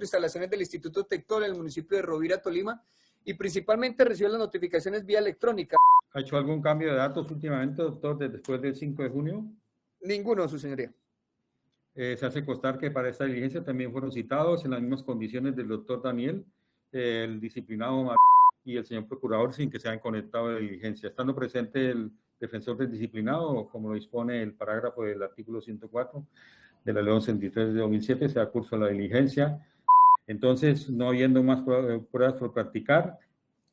instalaciones del Instituto Tector en el municipio de Rovira, Tolima, y principalmente recibe las notificaciones vía electrónica. ¿Ha hecho algún cambio de datos últimamente, doctor, después del 5 de junio? Ninguno, su señoría. Se hace constar que para esta diligencia también fueron citados en las mismas condiciones del doctor Daniel, el disciplinado y el señor procurador, sin que se hayan conectado a la diligencia. Estando presente el defensor del disciplinado, como lo dispone el parágrafo del artículo 104 de la ley 63 de 2007, se da curso a la diligencia. Entonces, no habiendo más pruebas por practicar,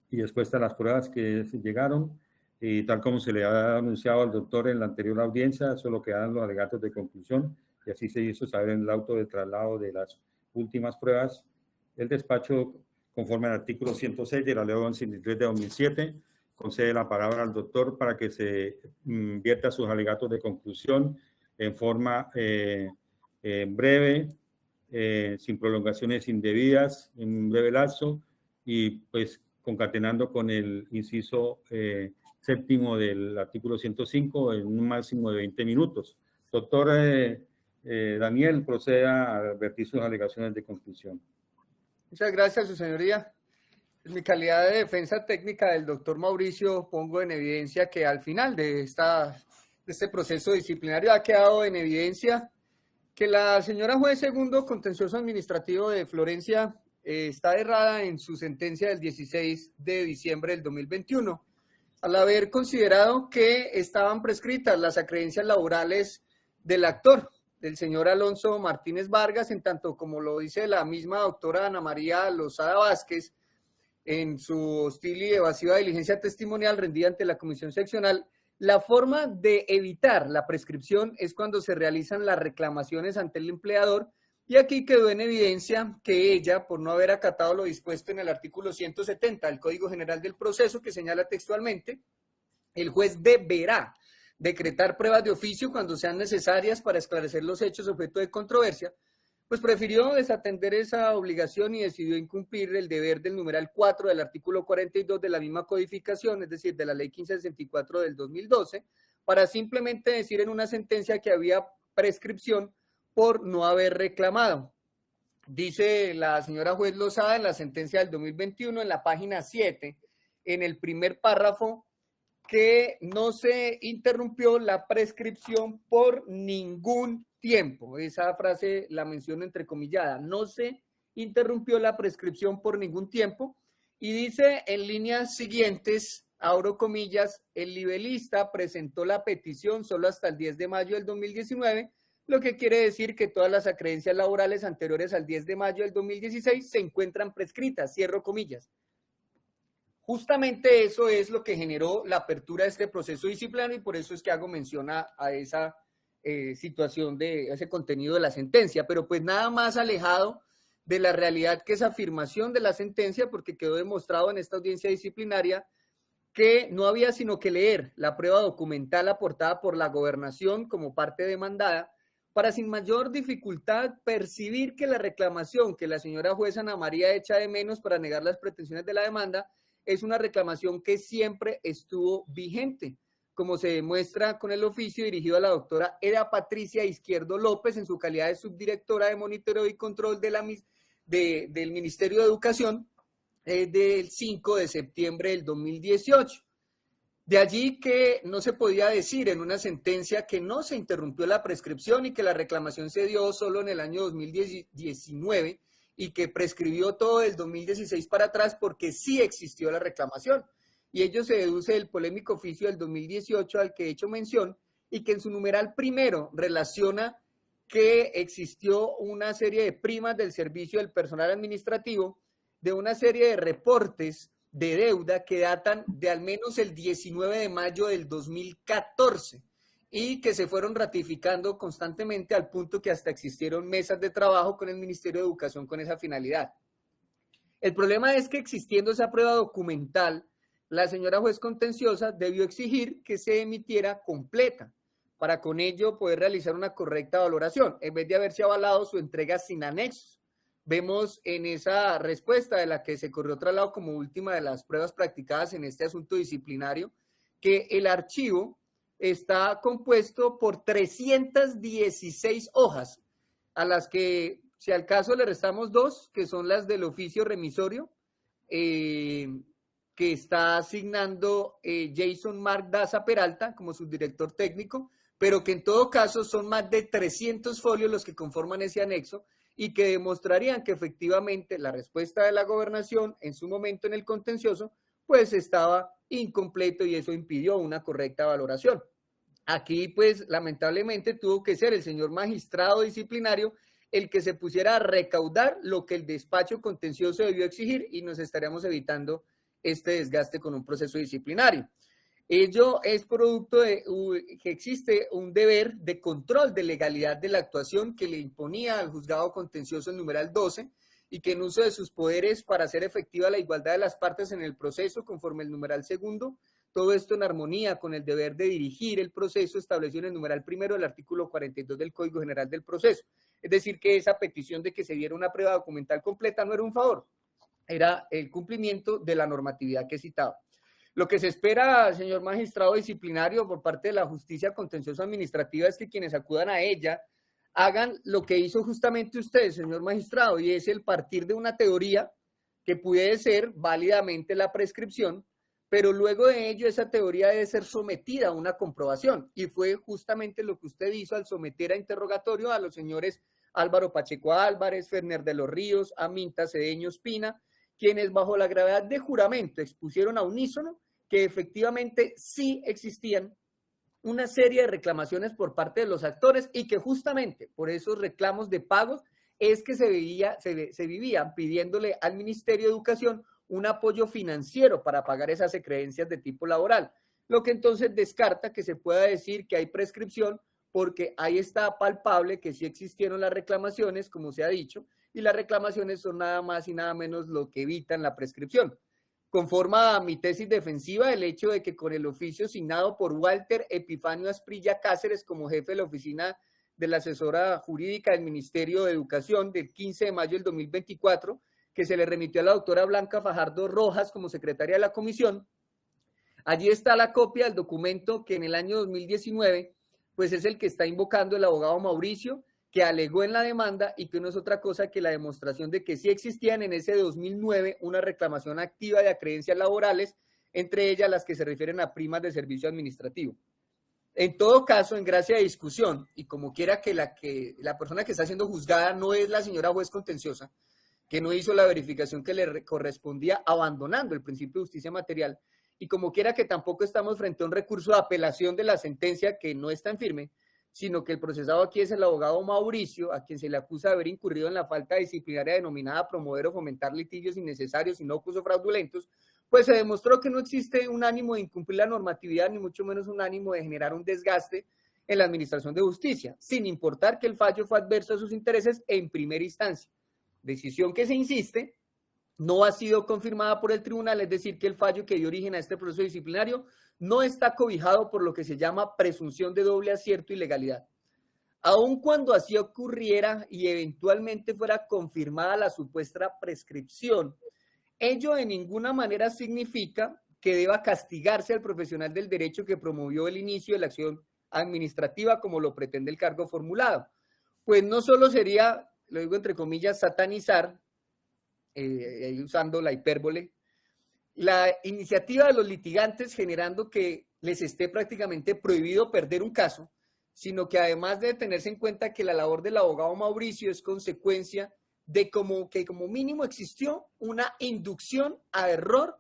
y después de las pruebas que llegaron, y tal como se le ha anunciado al doctor en la anterior audiencia, solo quedan los alegatos de conclusión, y así se hizo saber en el auto de traslado de las últimas pruebas. El despacho, conforme al artículo 106 de la ley 63 de 2007, concede la palabra al doctor para que se vierta sus alegatos de conclusión en forma breve, sin prolongaciones indebidas, en un breve lapso, y pues concatenando con el inciso séptimo del artículo 105 en un máximo de 20 minutos. Doctor Daniel, proceda a advertir sus alegaciones de conclusión. Muchas gracias, su señoría. En mi calidad de defensa técnica del doctor Mauricio, pongo en evidencia que al final de este proceso disciplinario ha quedado en evidencia que la señora juez segundo contencioso administrativo de Florencia está errada en su sentencia del 16 de diciembre del 2021, al haber considerado que estaban prescritas las acreencias laborales del actor, del señor Alonso Martínez Vargas, en tanto como lo dice la misma doctora Ana María Lozada Vázquez en su hostil y evasiva diligencia testimonial rendida ante la comisión seccional. La forma de evitar la prescripción es cuando se realizan las reclamaciones ante el empleador, y aquí quedó en evidencia que ella, por no haber acatado lo dispuesto en el artículo 170 del Código General del Proceso, que señala textualmente, el juez deberá decretar pruebas de oficio cuando sean necesarias para esclarecer los hechos objeto de controversia, pues prefirió desatender esa obligación y decidió incumplir el deber del numeral 4 del artículo 42 de la misma codificación, es decir, de la ley 1564 del 2012, para simplemente decir en una sentencia que había prescripción por no haber reclamado. Dice la señora juez Lozada en la sentencia del 2021, en la página 7, en el primer párrafo, que no se interrumpió la prescripción por ningún tiempo. Esa frase la menciono entrecomillada. No se interrumpió la prescripción por ningún tiempo. Y dice en líneas siguientes, abro comillas, el libelista presentó la petición solo hasta el 10 de mayo del 2019, lo que quiere decir que todas las acreencias laborales anteriores al 10 de mayo del 2016 se encuentran prescritas, cierro comillas. Justamente eso es lo que generó la apertura de este proceso disciplinario, y por eso es que hago mención a esa situación de ese contenido de la sentencia, pero pues nada más alejado de la realidad que esa afirmación de la sentencia, porque quedó demostrado en esta audiencia disciplinaria que no había sino que leer la prueba documental aportada por la gobernación como parte demandada para sin mayor dificultad percibir que la reclamación que la señora jueza Ana María echa de menos para negar las pretensiones de la demanda es una reclamación que siempre estuvo vigente, como se demuestra con el oficio dirigido a la doctora Eda Patricia Izquierdo López en su calidad de subdirectora de monitoreo y control del Ministerio de Educación del 5 de septiembre del 2018. De allí que no se podía decir en una sentencia que no se interrumpió la prescripción y que la reclamación se dio solo en el año 2019 y que prescribió todo el 2016 para atrás, porque sí existió la reclamación. Y ello se deduce del polémico oficio del 2018 al que he hecho mención, y que en su numeral primero relaciona que existió una serie de primas del servicio del personal administrativo, de una serie de reportes de deuda que datan de al menos el 19 de mayo del 2014 y que se fueron ratificando constantemente al punto que hasta existieron mesas de trabajo con el Ministerio de Educación con esa finalidad. El problema es que existiendo esa prueba documental, la señora juez contenciosa debió exigir que se emitiera completa para con ello poder realizar una correcta valoración, en vez de haberse avalado su entrega sin anexos. Vemos en esa respuesta de la que se corrió traslado como última de las pruebas practicadas en este asunto disciplinario, que el archivo está compuesto por 316 hojas, a las que Si al caso le restamos 2, que son las del oficio remisorio, que está asignando Jason Mark Daza Peralta como subdirector técnico, pero que en todo caso son más de 300 folios los que conforman ese anexo y que demostrarían que efectivamente la respuesta de la gobernación en su momento en el contencioso pues estaba incompleto y eso impidió una correcta valoración. Aquí pues lamentablemente tuvo que ser el señor magistrado disciplinario el que se pusiera a recaudar lo que el despacho contencioso debió exigir y nos estaríamos evitando este desgaste con un proceso disciplinario. Ello es producto de que existe un deber de control de legalidad de la actuación que le imponía al juzgado contencioso el numeral 12 y que en uso de sus poderes para hacer efectiva la igualdad de las partes en el proceso conforme el numeral segundo, todo esto en armonía con el deber de dirigir el proceso establecido en el numeral primero del artículo 42 del Código General del Proceso. Es decir, que esa petición de que se diera una prueba documental completa no era un favor, era el cumplimiento de la normatividad que citaba. Lo que se espera, señor magistrado disciplinario, por parte de la justicia contenciosa administrativa es que quienes acudan a ella hagan lo que hizo justamente usted, señor magistrado, y es el partir de una teoría que puede ser válidamente la prescripción, pero luego de ello esa teoría debe ser sometida a una comprobación, y fue justamente lo que usted hizo al someter a interrogatorio a los señores Álvaro Pacheco Álvarez, Ferner de los Ríos, Aminta Cedeño Espina, quienes bajo la gravedad de juramento expusieron a unísono que efectivamente sí existían una serie de reclamaciones por parte de los actores y que justamente por esos reclamos de pagos es que se vivían pidiéndole al Ministerio de Educación un apoyo financiero para pagar esas excreencias de tipo laboral, lo que entonces descarta que se pueda decir que hay prescripción porque ahí está palpable que sí existieron las reclamaciones, como se ha dicho, y las reclamaciones son nada más y nada menos lo que evitan la prescripción. Conforma a mi tesis defensiva el hecho de que con el oficio signado por Walter Epifanio Asprilla Cáceres como jefe de la oficina de la asesora jurídica del Ministerio de Educación del 15 de mayo del 2024, que se le remitió a la doctora Blanca Fajardo Rojas como secretaria de la comisión, allí está la copia del documento que en el año 2019 pues es el que está invocando el abogado Mauricio, que alegó en la demanda y que no es otra cosa que la demostración de que sí existían en ese 2009 una reclamación activa de acreencias laborales, entre ellas las que se refieren a primas de servicio administrativo. En todo caso, en gracia de discusión, y como quiera que la persona que está siendo juzgada no es la señora juez contenciosa, que no hizo la verificación que le correspondía abandonando el principio de justicia material, y como quiera que tampoco estamos frente a un recurso de apelación de la sentencia que no está en firme, sino que el procesado aquí es el abogado Mauricio, a quien se le acusa de haber incurrido en la falta disciplinaria denominada promover o fomentar litigios innecesarios, inocuos o fraudulentos, pues se demostró que no existe un ánimo de incumplir la normatividad, ni mucho menos un ánimo de generar un desgaste en la administración de justicia, sin importar que el fallo fue adverso a sus intereses en primera instancia. Decisión que se insiste no ha sido confirmada por el tribunal, es decir, que el fallo que dio origen a este proceso disciplinario no está cobijado por lo que se llama presunción de doble acierto y legalidad. Aun cuando así ocurriera y eventualmente fuera confirmada la supuesta prescripción, ello de ninguna manera significa que deba castigarse al profesional del derecho que promovió el inicio de la acción administrativa como lo pretende el cargo formulado. Pues no solo sería, lo digo entre comillas, satanizar, usando la hipérbole, la iniciativa de los litigantes generando que les esté prácticamente prohibido perder un caso, sino que además de tenerse en cuenta que la labor del abogado Mauricio es consecuencia de que como mínimo existió una inducción a error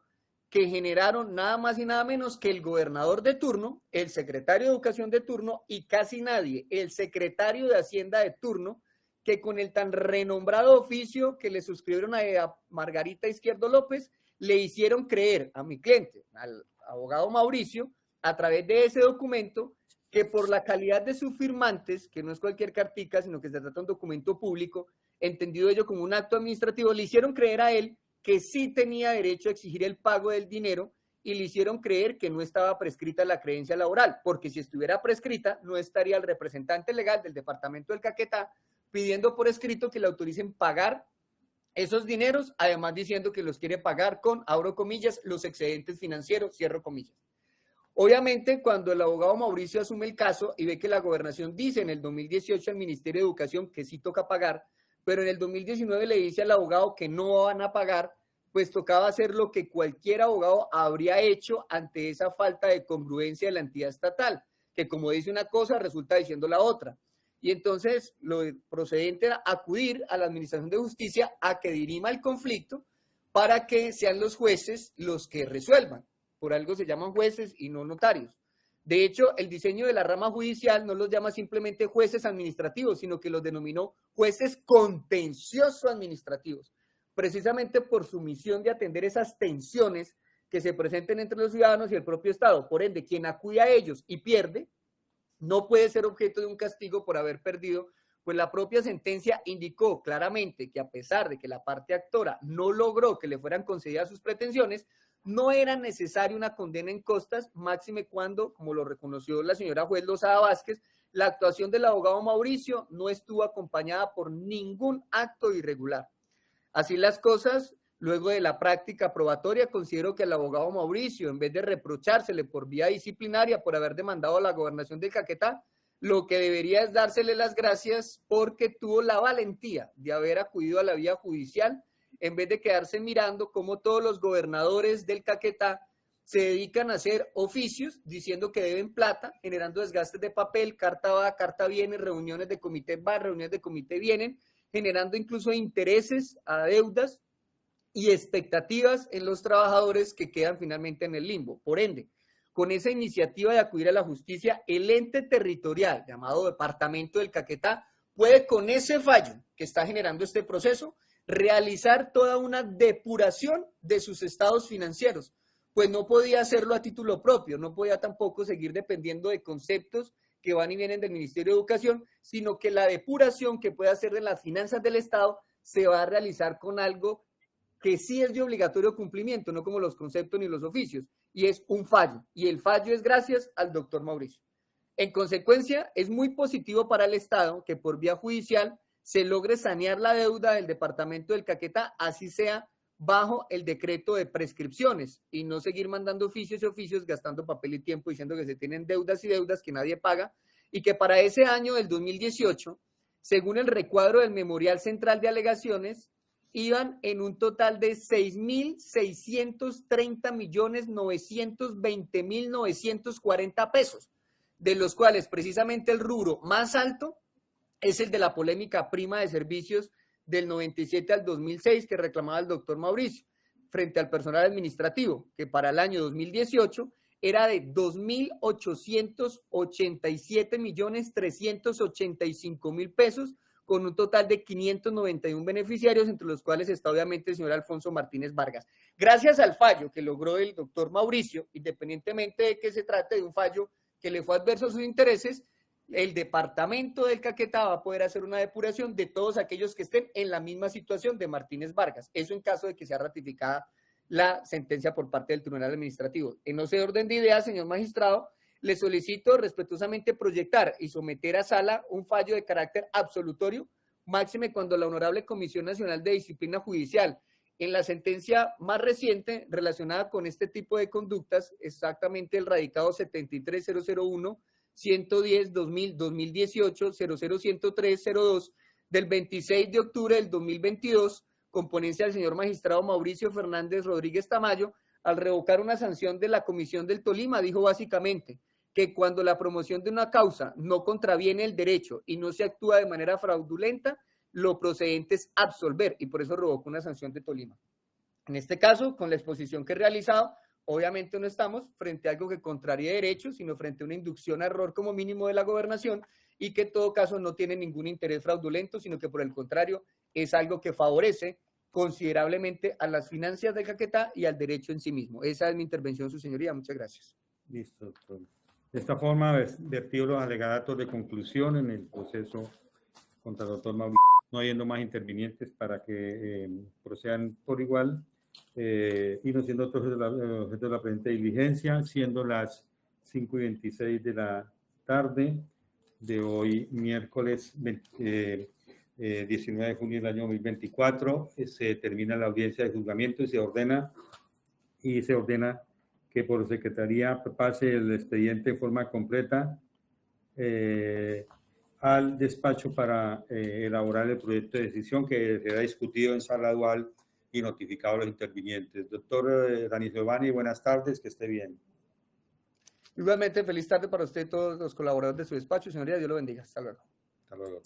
que generaron nada más y nada menos que el gobernador de turno, el secretario de Educación de turno y casi nadie, el secretario de Hacienda de turno, que con el tan renombrado oficio que le suscribieron a Margarita Izquierdo López, le hicieron creer a mi cliente, al abogado Mauricio, a través de ese documento, que por la calidad de sus firmantes, que no es cualquier cartica, sino que se trata de un documento público, entendido ello como un acto administrativo, le hicieron creer a él que sí tenía derecho a exigir el pago del dinero y le hicieron creer que no estaba prescrita la creencia laboral, porque si estuviera prescrita, no estaría el representante legal del departamento del Caquetá pidiendo por escrito que le autoricen pagar esos dineros, además diciendo que los quiere pagar con, abro comillas, los excedentes financieros, cierro comillas. Obviamente, cuando el abogado Mauricio asume el caso y ve que la gobernación dice en el 2018 al Ministerio de Educación que sí toca pagar, pero en el 2019 le dice al abogado que no van a pagar, pues tocaba hacer lo que cualquier abogado habría hecho ante esa falta de congruencia de la entidad estatal, que como dice una cosa resulta diciendo la otra. Y entonces lo procedente era acudir a la Administración de Justicia a que dirima el conflicto para que sean los jueces los que resuelvan. Por algo se llaman jueces y no notarios. De hecho, el diseño de la rama judicial no los llama simplemente jueces administrativos, sino que los denominó jueces contencioso administrativos, precisamente por su misión de atender esas tensiones que se presenten entre los ciudadanos y el propio Estado. Por ende, quien acude a ellos y pierde, no puede ser objeto de un castigo por haber perdido, pues la propia sentencia indicó claramente que a pesar de que la parte actora no logró que le fueran concedidas sus pretensiones, no era necesaria una condena en costas, máxime cuando, como lo reconoció la señora juez Lozada Vázquez, la actuación del abogado Mauricio no estuvo acompañada por ningún acto irregular. Así las cosas, luego de la práctica probatoria, considero que el abogado Mauricio, en vez de reprochársele por vía disciplinaria por haber demandado a la gobernación del Caquetá, lo que debería es dársele las gracias porque tuvo la valentía de haber acudido a la vía judicial en vez de quedarse mirando cómo todos los gobernadores del Caquetá se dedican a hacer oficios diciendo que deben plata, generando desgastes de papel, carta va, carta viene, reuniones de comité va, reuniones de comité vienen, generando incluso intereses a deudas y expectativas en los trabajadores que quedan finalmente en el limbo. Por ende, con esa iniciativa de acudir a la justicia, el ente territorial llamado Departamento del Caquetá puede, con ese fallo que está generando este proceso, realizar toda una depuración de sus estados financieros, pues no podía hacerlo a título propio, no podía tampoco seguir dependiendo de conceptos que van y vienen del Ministerio de Educación, sino que la depuración que puede hacer de las finanzas del Estado se va a realizar con algo que sí es de obligatorio cumplimiento, no como los conceptos ni los oficios, y es un fallo, y el fallo es gracias al doctor Mauricio. En consecuencia, es muy positivo para el Estado que por vía judicial se logre sanear la deuda del departamento del Caquetá, así sea bajo el decreto de prescripciones y no seguir mandando oficios y oficios, gastando papel y tiempo diciendo que se tienen deudas y deudas que nadie paga y que para ese año del 2018, según el recuadro del Memorial Central de Alegaciones, iban en un total de 6.630.920.940 pesos, de los cuales precisamente el rubro más alto es el de la polémica prima de servicios del 97 al 2006 que reclamaba el doctor Mauricio frente al personal administrativo, que para el año 2018 era de 2.887.385.000 pesos, con un total de 591 beneficiarios, entre los cuales está obviamente el señor Alfonso Martínez Vargas. Gracias al fallo que logró el doctor Mauricio, independientemente de que se trate de un fallo que le fue adverso a sus intereses, el departamento del Caquetá va a poder hacer una depuración de todos aquellos que estén en la misma situación de Martínez Vargas. Eso en caso de que sea ratificada la sentencia por parte del Tribunal Administrativo. En ese orden de ideas, señor magistrado, le solicito respetuosamente proyectar y someter a sala un fallo de carácter absolutorio, máxime cuando la Honorable Comisión Nacional de Disciplina Judicial, en la sentencia más reciente relacionada con este tipo de conductas, exactamente el radicado 73001, 110, 2000, 2018, 00103, 02, del 26 de octubre del 2022, con ponencia del señor magistrado Mauricio Fernández Rodríguez Tamayo, al revocar una sanción de la Comisión del Tolima, dijo básicamente que cuando la promoción de una causa no contraviene el derecho y no se actúa de manera fraudulenta, lo procedente es absolver, y por eso revocó una sanción de Tolima. En este caso, con la exposición que he realizado, obviamente no estamos frente a algo que contraríe derechos, sino frente a una inducción a error como mínimo de la gobernación y que en todo caso no tiene ningún interés fraudulento, sino que por el contrario es algo que favorece considerablemente a las finanzas de Caquetá y al derecho en sí mismo. Esa es mi intervención, su señoría. Muchas gracias. Listo, doctor. De esta forma, vertido los alegatos de conclusión en el proceso contra el doctor Mauricio, no habiendo más intervinientes para que procedan por igual, y no siendo otro objeto de la presente diligencia, siendo las 5:26 de la tarde de hoy, miércoles 19 de junio del año 2024, se termina la audiencia de juzgamiento y se ordena que por secretaría pase el expediente en forma completa al despacho para elaborar el proyecto de decisión que será discutido en sala dual y notificado a los intervinientes. Doctor Dani Giovanni, buenas tardes, que esté bien. Igualmente, feliz tarde para usted y todos los colaboradores de su despacho. Señoría, Dios lo bendiga. Hasta luego. Hasta luego.